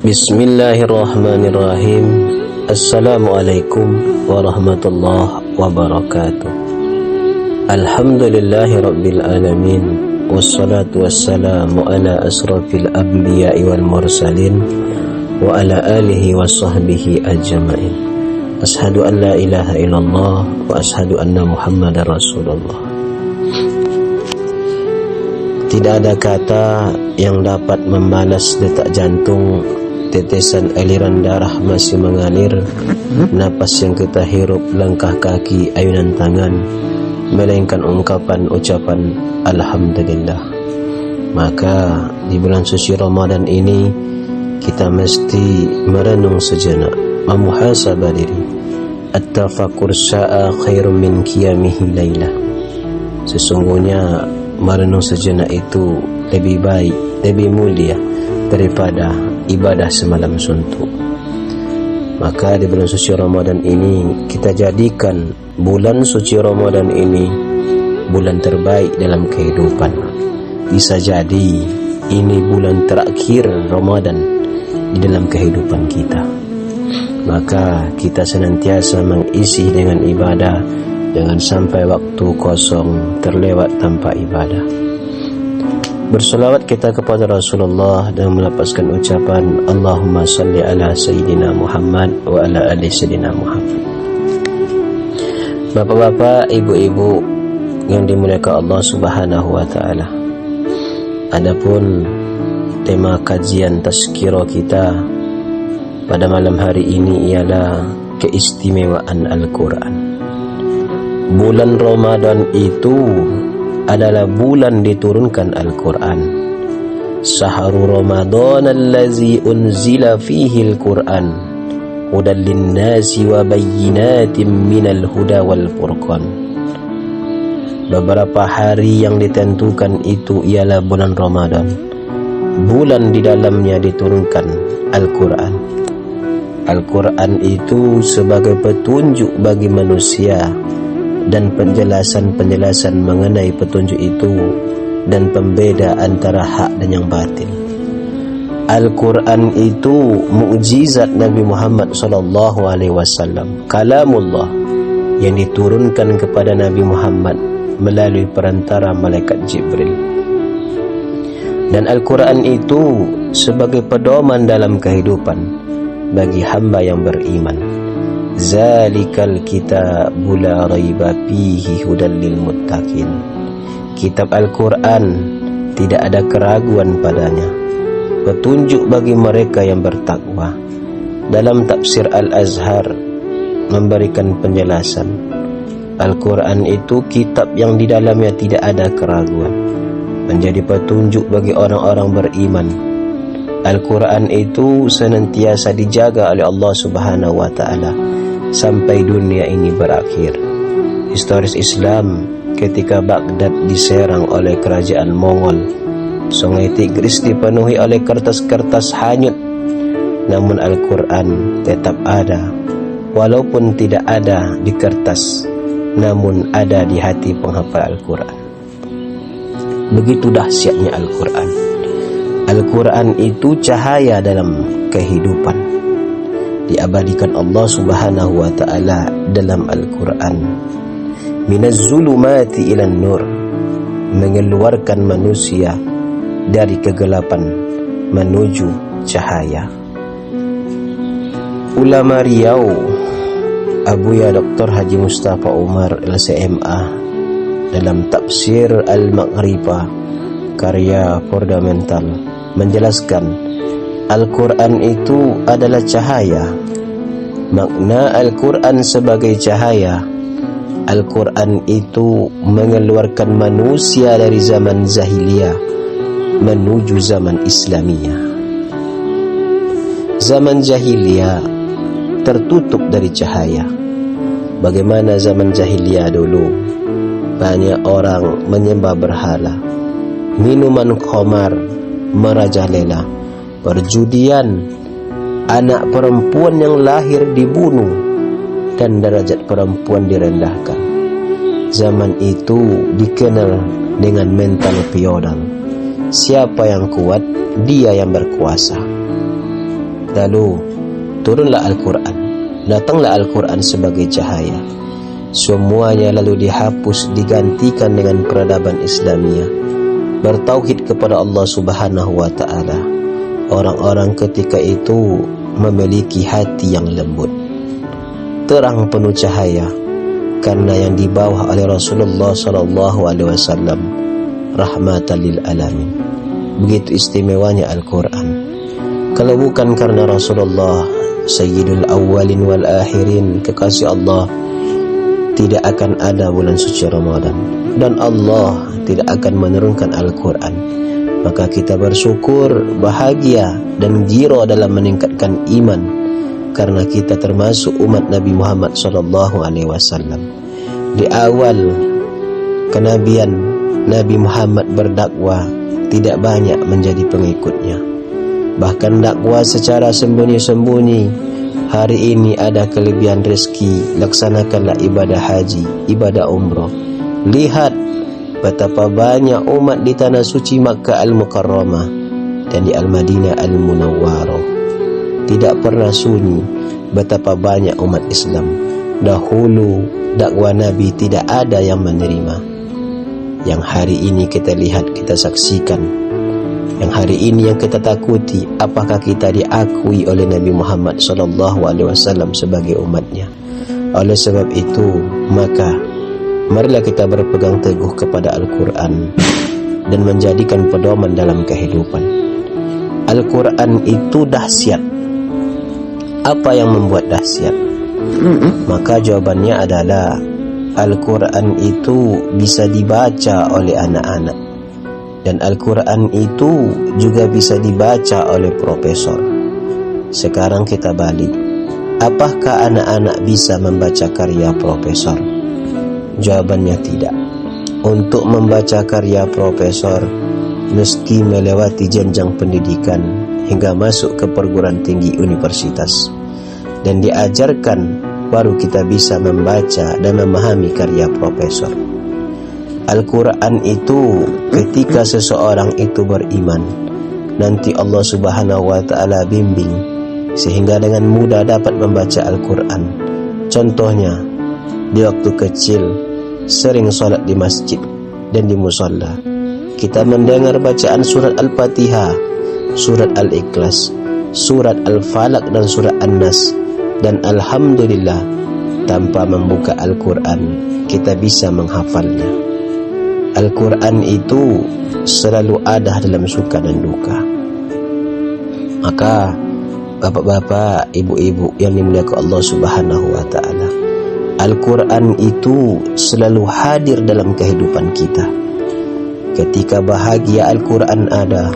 Bismillahirrahmanirrahim. Assalamualaikum warahmatullahi wabarakatuh. Alhamdulillahi rabbil alamin. Wassalatu wassalamu ala asrafil anbiya'i wal mursalin wa ala alihi wa sahbihi ajma'in. Ashhadu an la ilaha illallah wa ashhadu anna muhammadar rasulullah. Tidak ada kata yang dapat membalas detak jantung, tetesan aliran darah masih mengalir, napas yang kita hirup, langkah kaki, ayunan tangan, melainkan ungkapan ucapan Alhamdulillah. Maka di bulan suci Ramadan ini kita mesti merenung sejenak, memuhasabah diri. At-tafakkur sa'a khairum min qiyamihi lailah. Sesungguhnya merenung sejenak itu lebih baik, lebih mulia daripada ibadah semalam suntuk. Maka di bulan suci Ramadan ini kita jadikan bulan suci Ramadan ini bulan terbaik dalam kehidupan. Bisa jadi ini bulan terakhir Ramadan di dalam kehidupan kita. Maka kita senantiasa mengisi dengan ibadah. Jangan sampai waktu kosong terlewat tanpa ibadah. Berselawat kita kepada Rasulullah dan melapaskan ucapan Allahumma salli ala Sayyidina Muhammad wa ala ali Sayyidina Muhammad. Bapak-bapak, ibu-ibu yang dimuliakan Allah Subhanahu wa ta'ala. Adapun tema kajian tazkirah kita pada malam hari ini ialah keistimewaan Al-Quran. Bulan Ramadan itu adalah bulan diturunkan Al-Quran. Sahru Ramadan allazi unzila fihi Al-Quran hudan linnasi wa bayyinatin minal huda wal furqan. Beberapa hari yang ditentukan itu ialah bulan Ramadan, bulan di dalamnya diturunkan Al-Quran. Al-Quran itu sebagai petunjuk bagi manusia dan penjelasan-penjelasan mengenai petunjuk itu dan pembeda antara hak dan yang batil. Al-Quran itu mukjizat Nabi Muhammad SAW, kalamullah yang diturunkan kepada Nabi Muhammad melalui perantara malaikat Jibril. Dan Al-Quran itu sebagai pedoman dalam kehidupan bagi hamba yang beriman. Zalikal kitabu la raiba fihi hudal lil muttaqin. Kitab Al-Quran tidak ada keraguan padanya, petunjuk bagi mereka yang bertakwa. Dalam tafsir Al-Azhar memberikan penjelasan, Al-Quran itu kitab yang di dalamnya tidak ada keraguan, menjadi petunjuk bagi orang-orang beriman. Al-Quran itu senantiasa dijaga oleh Allah Subhanahu wa ta'ala sampai dunia ini berakhir. Historis Islam ketika Baghdad diserang oleh kerajaan Mongol, Sungai Tigris dipenuhi oleh kertas-kertas hanyut, namun Al-Quran tetap ada. Walaupun tidak ada di kertas, namun ada di hati penghafal Al-Quran. Begitu dahsyatnya Al-Quran. Al-Quran itu cahaya dalam kehidupan, diabadikan Allah Subhanahu wa ta'ala dalam Al-Quran. Minaz zulumati ilan nur, mengeluarkan manusia dari kegelapan menuju cahaya. Ulama Riau Abuya Dr. Haji Mustafa Umar LCMA dalam tafsir Al-Maghribah karya fundamental menjelaskan Al-Quran itu adalah cahaya. Makna Al-Quran sebagai cahaya, Al-Quran itu mengeluarkan manusia dari zaman Jahiliyah menuju zaman Islamiyah. Zaman Jahiliyah tertutup dari cahaya. Bagaimana zaman Jahiliyah dulu? Banyak orang menyembah berhala, minuman khamar merajalela, perjudian, anak perempuan yang lahir dibunuh, dan derajat perempuan direndahkan. Zaman itu dikenal dengan mental feodal. Siapa yang kuat, dia yang berkuasa. Lalu turunlah Al-Quran, datanglah Al-Quran sebagai cahaya. Semuanya lalu dihapus, digantikan dengan peradaban Islamiyah, bertauhid kepada Allah Subhanahu wa ta'ala. Orang-orang ketika itu memiliki hati yang lembut, terang penuh cahaya, karena yang dibawa oleh Rasulullah SAW rahmatan lil alamin. Begitu istimewanya Al-Quran. Kalau bukan karena Rasulullah Sayyidul Awwalin wal Akhirin, kekasih Allah, tidak akan ada bulan suci Ramadan, dan Allah tidak akan menurunkan Al-Quran. Maka kita bersyukur, bahagia, dan giro dalam meningkatkan iman, karena kita termasuk umat Nabi Muhammad SAW. Di awal kenabian, Nabi Muhammad berdakwah tidak banyak menjadi pengikutnya, bahkan dakwah secara sembunyi-sembunyi. Hari ini ada kelebihan rezeki, laksanakanlah ibadah haji, ibadah umrah. Lihat betapa banyak umat di tanah suci Makkah Al-Mukarramah dan di Al-Madinah Al-Munawwarah. Tidak pernah sunyi betapa banyak umat Islam. Dahulu dakwah Nabi tidak ada yang menerima. Yang hari ini kita lihat, kita saksikan. Yang hari ini yang kita takuti, apakah kita diakui oleh Nabi Muhammad SAW sebagai umatnya. Oleh sebab itu, maka marilah kita berpegang teguh kepada Al-Quran dan menjadikan pedoman dalam kehidupan. Al-Quran itu dahsyat. Apa yang membuat dahsyat? Maka jawabannya adalah Al-Quran itu bisa dibaca oleh anak-anak, dan Al-Quran itu juga bisa dibaca oleh profesor. Sekarang kita balik. Apakah anak-anak bisa membaca karya profesor? Jawabannya tidak. Untuk membaca karya profesor, mesti melewati jenjang pendidikan hingga masuk ke perguruan tinggi universitas, dan diajarkan baru kita bisa membaca dan memahami karya profesor. Al-Quran itu ketika seseorang itu beriman, nanti Allah Subhanahu wa ta'ala bimbing sehingga dengan mudah dapat membaca Al-Quran. Contohnya, di waktu kecil sering sholat di masjid dan di musalla, kita mendengar bacaan surat Al-Fatihah, surat Al-Ikhlas, surat Al-Falaq dan surat An-Nas, dan Alhamdulillah tanpa membuka Al-Quran kita bisa menghafalnya. Al-Quran itu selalu ada dalam suka dan duka. Maka bapak-bapak, ibu-ibu yang dimuliakan Allah Subhanahu wa ta'ala, Al-Quran itu selalu hadir dalam kehidupan kita. Ketika bahagia, Al-Quran ada.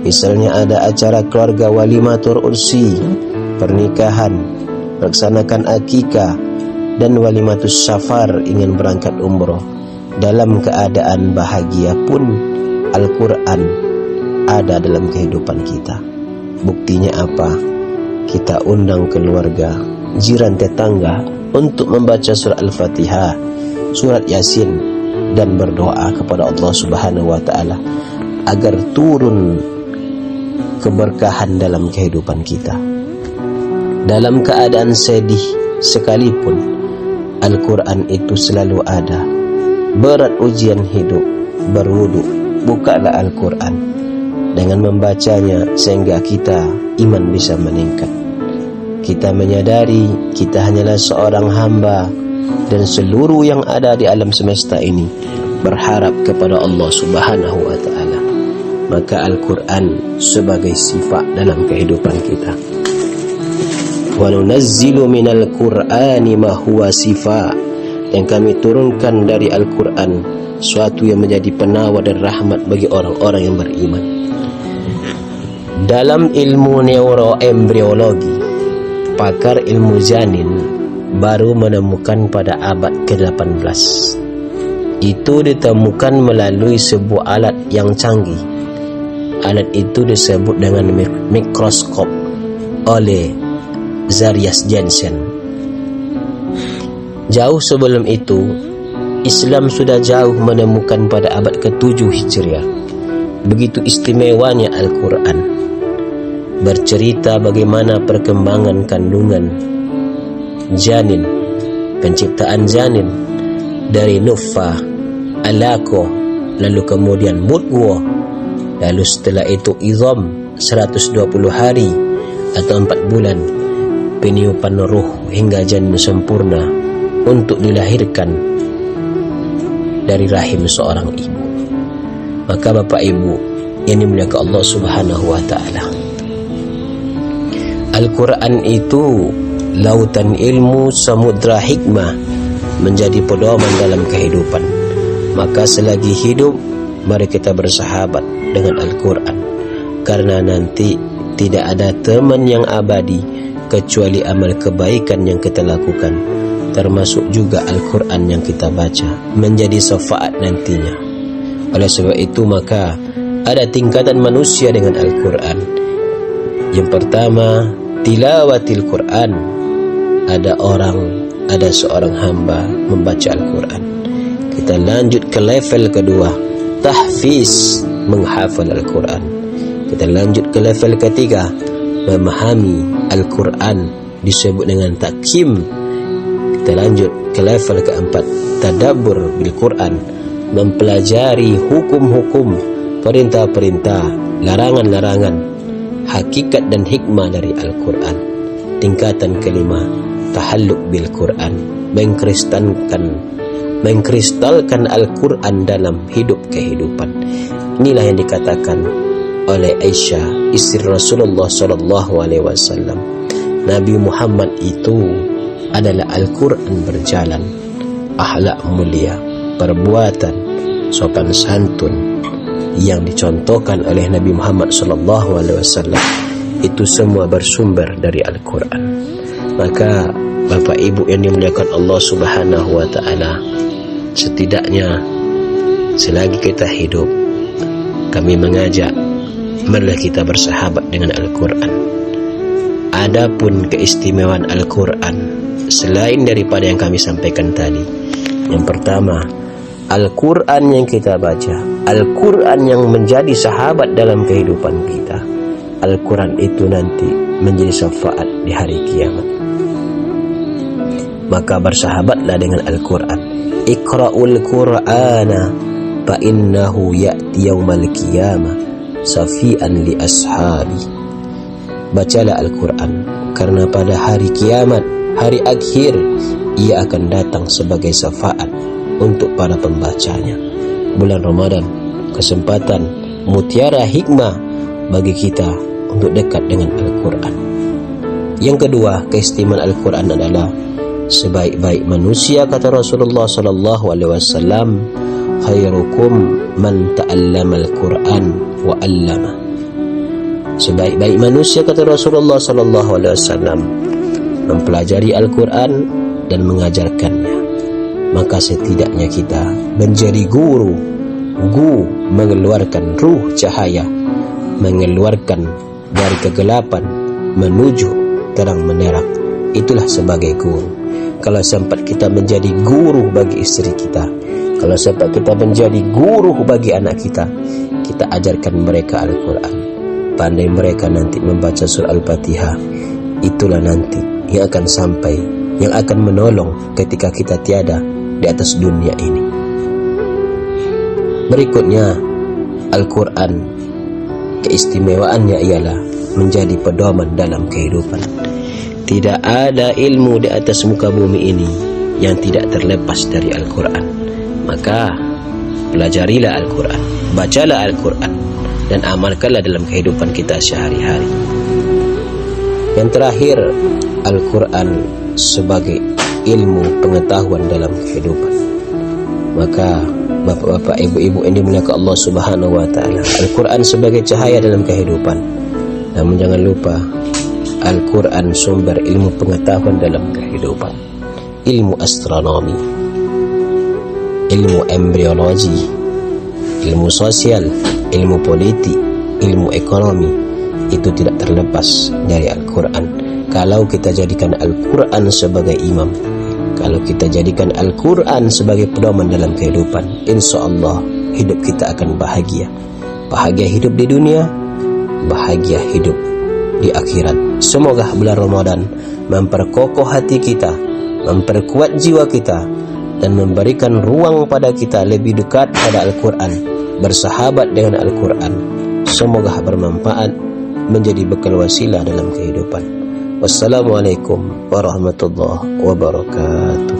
Misalnya ada acara keluarga, walimatur ursi, pernikahan, melaksanakan akikah, dan walimatus safar, ingin berangkat umroh. Dalam keadaan bahagia pun Al-Quran ada dalam kehidupan kita. Buktinya apa? Kita undang keluarga, jiran, tetangga untuk membaca surat Al-Fatihah, surat Yasin, dan berdoa kepada Allah Subhanahu wa ta'ala agar turun keberkahan dalam kehidupan kita. Dalam keadaan sedih sekalipun, Al-Quran itu selalu ada. Berat ujian hidup, berwudu, bukalah Al-Quran. Dengan membacanya sehingga kita iman bisa meningkat. Kita menyadari kita hanyalah seorang hamba, dan seluruh yang ada di alam semesta ini berharap kepada Allah Subhanahu wa ta'ala. Maka Al-Quran sebagai sifat dalam kehidupan kita. Wa nunazzilu minal Qur'ani ma huwa sifat. Yang kami turunkan dari Al-Quran suatu yang menjadi penawar dan rahmat bagi orang-orang yang beriman. Dalam ilmu neuroembriologi, pakar ilmu janin baru menemukan pada abad ke-18. Itu ditemukan melalui sebuah alat yang canggih. Alat itu disebut dengan mikroskop oleh Zarias Jansen. Jauh sebelum itu, Islam sudah jauh menemukan pada abad ke-7 Hijriah. Begitu istimewanya Al-Quran. bercerita bagaimana perkembangan kandungan janin, penciptaan janin dari nutfah, alaqah, lalu kemudian mudghah, lalu setelah itu idham 120 hari atau 4 bulan, peniupan ruh hingga janin sempurna untuk dilahirkan dari rahim seorang ibu. Maka Bapak Ibu yang dimuliakan Allah Subhanahu wa taala, Al-Quran itu lautan ilmu, samudra hikmah, menjadi pedoman dalam kehidupan. Maka selagi hidup, mari kita bersahabat dengan Al-Quran, karena nanti tidak ada teman yang abadi kecuali amal kebaikan yang kita lakukan, termasuk juga Al-Quran yang kita baca, menjadi syafaat nantinya. Oleh sebab itu maka ada tingkatan manusia dengan Al-Quran. Yang pertama, tilawatil Quran. Ada seorang hamba membaca Al-Quran. Kita lanjut ke level kedua, tahfiz, menghafal Al-Quran. Kita lanjut ke level ketiga, memahami Al-Quran, disebut dengan takim. Kita lanjut ke level keempat, tadabbur bil Quran, mempelajari hukum-hukum, perintah-perintah, larangan-larangan, hakikat dan hikmah dari Al-Quran. Tingkatan kelima, tahalluk bil Quran, mengkristalkan Al-Quran dalam hidup kehidupan. Inilah yang dikatakan oleh Aisyah, istri Rasulullah SAW. Nabi Muhammad itu adalah Al-Quran berjalan, akhlak mulia, perbuatan sopan santun yang dicontohkan oleh Nabi Muhammad SAW, itu semua bersumber dari Al-Quran. Maka Bapak Ibu yang dimuliakan Allah Subhanahu wa taala, setidaknya selagi kita hidup, kami mengajak marilah kita bersahabat dengan Al-Quran. Adapun keistimewaan Al-Quran selain daripada yang kami sampaikan tadi, yang pertama, Al-Quran yang kita baca, Al-Quran yang menjadi sahabat dalam kehidupan kita, Al-Quran itu nanti menjadi syafaat di hari kiamat. Maka bersahabatlah dengan Al-Quran. Iqra'ul Qur'ana fa innahu ya'ti yaumal qiyamah safi'an li ashabi. Bacalah Al-Quran, karena pada hari kiamat, hari akhir, ia akan datang sebagai syafaat untuk para pembacanya. Bulan Ramadan, kesempatan mutiara hikmah bagi kita untuk dekat dengan Al-Quran. Yang kedua, keistimewaan Al-Quran adalah sebaik-baik manusia, kata Rasulullah SAW, khairukum man ta'allama Al-Quran wa 'allama. Sebaik-baik manusia, kata Rasulullah SAW, mempelajari Al-Quran dan mengajarkannya. Maka setidaknya kita menjadi guru mengeluarkan ruh cahaya, mengeluarkan dari kegelapan menuju terang menerang. Itulah sebagai guru. Kalau sempat kita menjadi guru bagi istri kita, kalau sempat kita menjadi guru bagi anak kita, kita ajarkan mereka Al-Quran. Pandai mereka nanti membaca surah Al-Fatihah. Itulah nanti yang akan sampai, yang akan menolong ketika kita tiada di atas dunia ini. Berikutnya, Al-Quran keistimewaannya ialah menjadi pedoman dalam kehidupan. Tidak ada ilmu di atas muka bumi ini yang tidak terlepas dari Al-Quran. Maka pelajarilah Al-Quran, bacalah Al-Quran, dan amalkanlah dalam kehidupan kita sehari-hari. Yang terakhir, Al-Quran sebagai ilmu pengetahuan dalam kehidupan. Maka bapak-bapak, ibu-ibu yang dimuliakan Allah Subhanahu wa taala, Al-Quran sebagai cahaya dalam kehidupan. Namun jangan lupa, Al-Quran sumber ilmu pengetahuan dalam kehidupan. Ilmu astronomi, ilmu embriologi, ilmu sosial, ilmu politik, ilmu ekonomi, itu tidak terlepas dari Al-Quran. Kalau kita jadikan Al-Quran sebagai imam, kalau kita jadikan Al-Quran sebagai pedoman dalam kehidupan, insya Allah hidup kita akan bahagia. Bahagia hidup di dunia, bahagia hidup di akhirat. Semoga bulan Ramadan memperkokoh hati kita, memperkuat jiwa kita, dan memberikan ruang pada kita lebih dekat pada Al-Quran, bersahabat dengan Al-Quran. Semoga bermanfaat, menjadi bekal wasilah dalam kehidupan. Wassalamualaikum warahmatullahi wabarakatuh.